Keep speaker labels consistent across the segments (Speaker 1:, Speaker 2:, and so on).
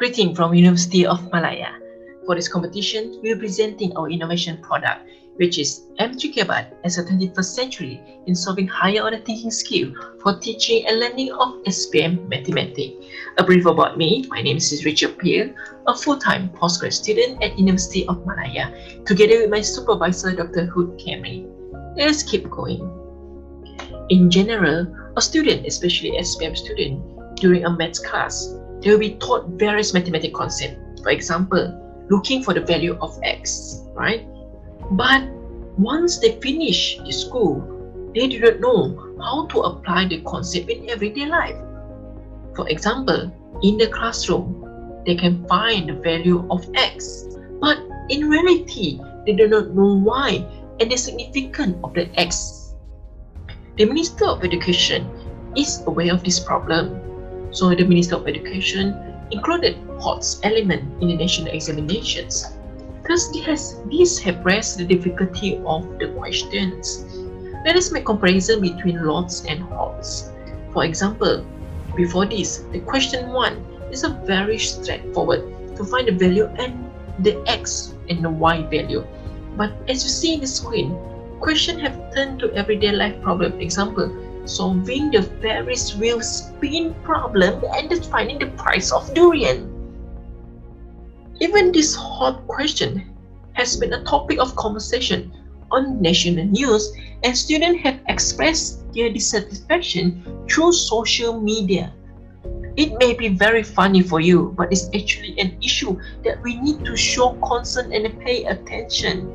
Speaker 1: Greeting from University of Malaya. For this competition, we are presenting our innovation product, which is M3KBAT as a 21st century in solving higher order thinking skill for teaching and learning of SPM mathematics. A brief about me, my name is Richard Pierre, a full-time postgrad student at University of Malaya, together with my supervisor, Dr. Hood Camry. Let us keep going. In general, a student, especially SPM student, during a maths class, they will be taught various mathematical concepts. For example, looking for the value of x, right? But once they finish the school, they do not know how to apply the concept in everyday life. For example, in the classroom, they can find the value of x, but in reality, they do not know why and the significance of the x. The Minister of Education is aware of this problem. So the Minister of Education included HOTS element in the national examinations. Thus, these have raised the difficulty of the questions. Let us make comparison between LOTS and HOTS. For example, before this, the question 1 is a very straightforward to find the value and the x and the y value. But as you see in the screen, questions have turned to everyday life problem. Example, solving the Ferris wheel spin problem and finding the price of durian. Even this hot question has been a topic of conversation on national news, and students have expressed their dissatisfaction through social media. It may be very funny for you, but it's actually an issue that we need to show concern and pay attention.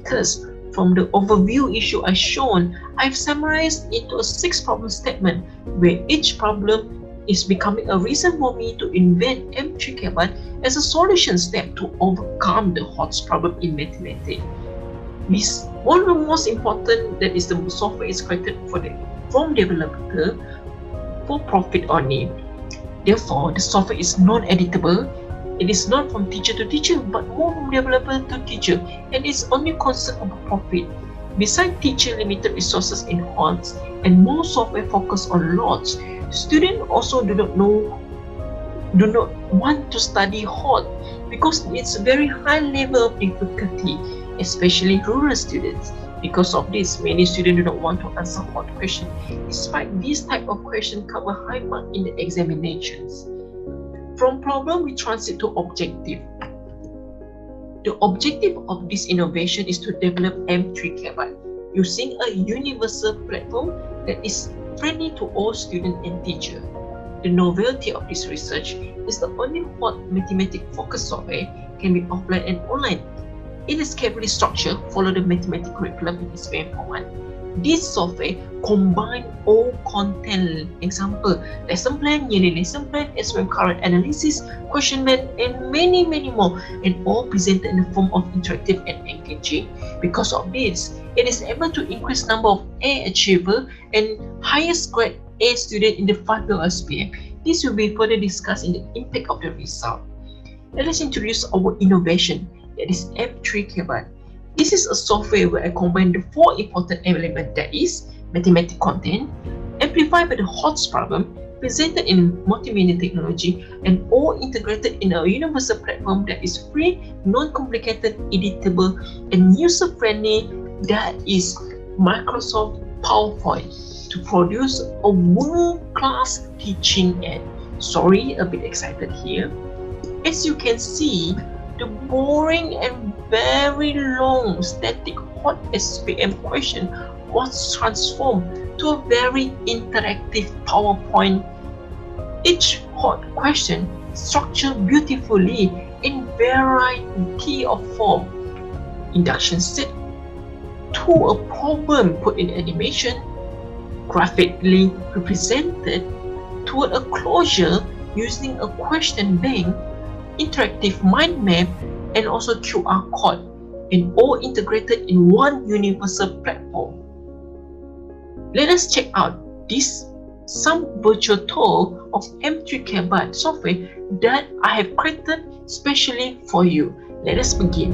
Speaker 1: Thus, from the overview issue I shown, I've summarized into a 6-problem statement where each problem is becoming a reason for me to invent M3KBAT as a solution step to overcome the HOTS problem in mathematics. This one of the most important, that is the software is created from developer for profit only. Therefore, the software is non-editable. It is not from teacher to teacher, but more from developer to teacher, and is only concerned about profit. Besides teacher limited resources in HOTS and more software focused on LOTS, students also do not want to study HOTS because it's a very high level of difficulty, especially rural students. Because of this, many students do not want to answer HOTS questions, despite this type of question cover high mark in the examinations. From problem, we transit to objective. The objective of this innovation is to develop M3KBAT using a universal platform that is friendly to all students and teachers. The novelty of this research is the only hot mathematics-focused software can be offline and online. It is carefully structured, follow the mathematics curriculum in SPM format. This software combines all content, example, lesson plan, yearly lesson plan, SPM current analysis, question bank, and many more, and all presented in the form of interactive and engaging. Because of this, it is able to increase number of A achiever and highest grade A student in the 5-year SPM. This will be further discussed in the impact of the result. Let us introduce our innovation, that is M3KBAT. This is a software where I combine the 4 important elements, that is, mathematical content, amplified by the HOTS problem, presented in multimedia technology, and all integrated in a universal platform that is free, non-complicated, editable, and user-friendly, that is Microsoft PowerPoint, to produce a world-class teaching aid. Sorry, a bit excited here. As you can see, the boring and very long static hot SPM question was transformed to a very interactive PowerPoint. Each hot question structured beautifully in variety of form. Induction set to a problem put in animation, graphically represented toward a closure using a question bank, interactive mind map, and also QR code, and all integrated in one universal platform. Let us check out some virtual tour of M3KBAT software that I have created specially for you. Let us begin.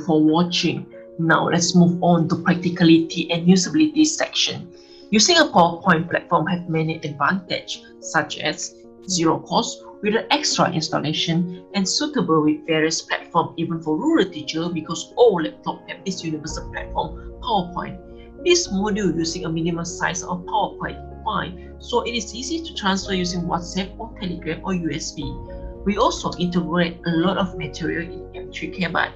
Speaker 1: for watching. Now let's move on to practicality and usability section. Using a PowerPoint platform has many advantages, such as zero cost with an extra installation and suitable with various platforms even for rural teachers because all laptops have this universal platform PowerPoint. This module using a minimum size of PowerPoint fine, so it is easy to transfer using WhatsApp or Telegram or USB. We also integrate a lot of material in M3 KB.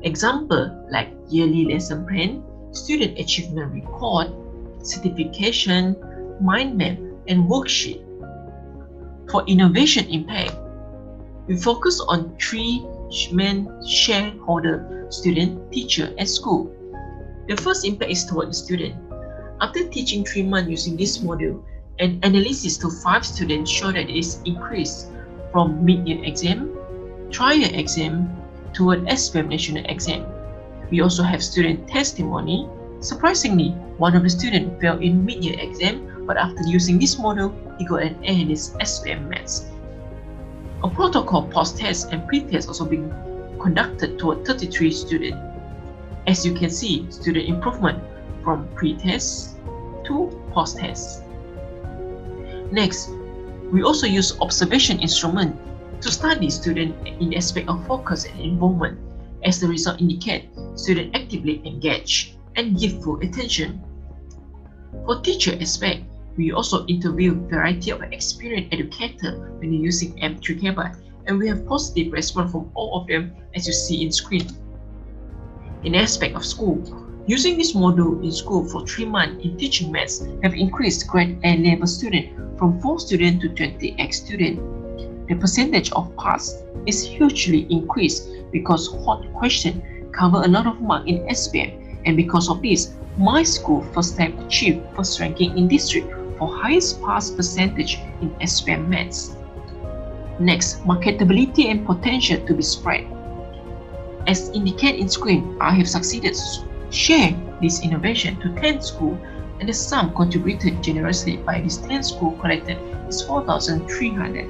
Speaker 1: Example like yearly lesson plan, student achievement record, certification, mind map, and worksheet. For innovation impact, we focus on three main shareholder: student, teacher, and school. The first impact is toward the student. After teaching 3 months using this module, an analysis to 5 students showed that it is increased from mid-year exam, trial exam, toward SPM national exam. We also have student testimony. Surprisingly, one of the students failed in mid-year exam, but after using this module, he got an A in his SPM maths. A protocol post-test and pre-test also being conducted toward 33 students. As you can see, student improvement from pre-test to post-test. Next, we also use observation instrument to study student in aspect of focus and involvement. As the result indicate, student actively engage and give full attention. For teacher aspect, we also interview variety of experienced educators when using M3 KB, and we have positive response from all of them as you see in screen. In aspect of school, using this module in school for 3 months in teaching maths have increased grade A level student from 4 students to 20x student. The percentage of pass is hugely increased because hot question cover a lot of mark in SPM, and because of this, my school first time achieved first ranking in district for highest pass percentage in SPM maths. Next, marketability and potential to be spread. As indicated in screen, I have succeeded to share this innovation to 10 schools, and the sum contributed generously by these 10 schools collected is 4,300.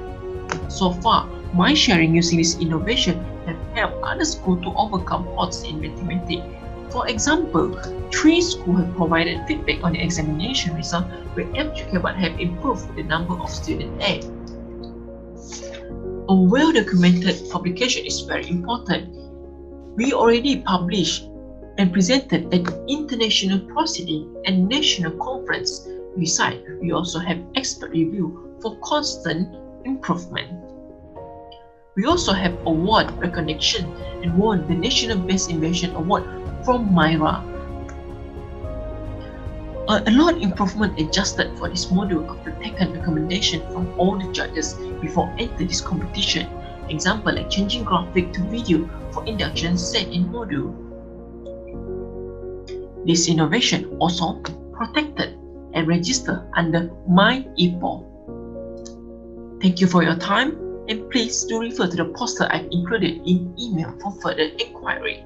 Speaker 1: So far, my sharing using this innovation have helped other schools to overcome odds in mathematics. For example, 3 schools have provided feedback on the examination result where M3 KB have improved the number of students A. A well-documented publication is very important. We already published and presented at international proceeding and national conference. Besides, we also have expert review for constant improvement. We also have award recognition and won the National Best Invention Award from Myra. A lot improvement adjusted for this module after taking recommendation from all the judges before entering this competition. Example like changing graphic to video for induction set in module. This innovation also protected and registered under My EPO. Thank you for your time, and please do refer to the poster I've included in email for further inquiry.